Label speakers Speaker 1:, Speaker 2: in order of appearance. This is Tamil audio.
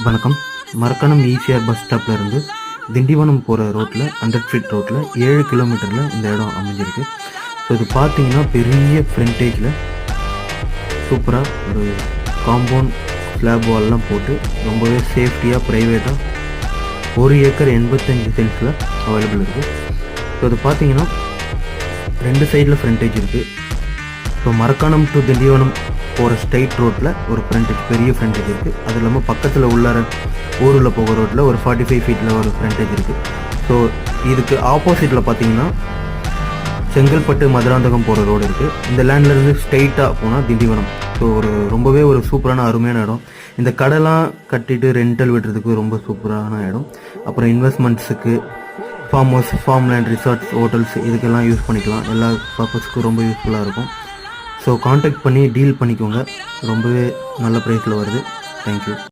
Speaker 1: வணக்கம். மரக்காணம் ஈசிஆர் பஸ் ஸ்டாப்ல இருந்து திண்டிவனம் போகிற ரோட்டில் 100 ஃபீட் ரோட்டில் 7 கிலோமீட்டரில் இந்த இடம் அமைஞ்சிருக்கு. ஸோ இது பார்த்தீங்கன்னா பெரிய ஃப்ரண்டேஜில் சூப்பராக ஒரு காம்பவுண்ட் ஸ்லாப் வால்லாம் போட்டு ரொம்பவே சேஃப்டியாக ப்ரைவேட்டாக 1 ஏக்கர் 85 சென்ட்ஸில் அவைலபிள் இருக்குது. ஸோ இது பார்த்தீங்கன்னா 2 சைடில் ஃப்ரண்டேஜ் இருக்குது. ஸோ மரக்காணம் டு திண்டிவனம் போகிற ஸ்ட்ரைட் ரோட்டில் ஒரு ஃப்ரண்டேஜ், பெரிய ஃப்ரண்டேஜ் இருக்குது. அது இல்லாமல் பக்கத்தில் உள்ளார ஊரில் போகிற ரோட்டில் ஒரு 45 ஃபீட்டில் ஒரு ஃப்ரண்டேஜ் இருக்குது. ஸோ இதுக்கு ஆப்போசிட்டில் பார்த்தீங்கன்னா செங்கல்பட்டு மதுராந்தகம் போகிற ரோடு இருக்குது. இந்த லேண்ட்லேருந்து ஸ்ட்ரைட்டாக போனால் திண்டிவனம். ஸோ ரொம்பவே ஒரு சூப்பரான அருமையான இடம். இந்த கடைலாம் கட்டிட்டு ரெண்டல் விடுறதுக்கு ரொம்ப சூப்பரான இடம். அப்புறம் இன்வெஸ்ட்மெண்ட்ஸுக்கு, farm house, farm land, resorts, hotels இதுக்கெல்லாம் யூஸ் பண்ணிக்கலாம். எல்லா பர்பஸ்க்கும் ரொம்ப யூஸ்ஃபுல்லாக இருக்கும். ஸோ காண்டாக்ட் பண்ணி டீல் பண்ணிக்கோங்க. ரொம்பவே நல்ல ப்ரைஸில் வருது. தேங்க்யூ.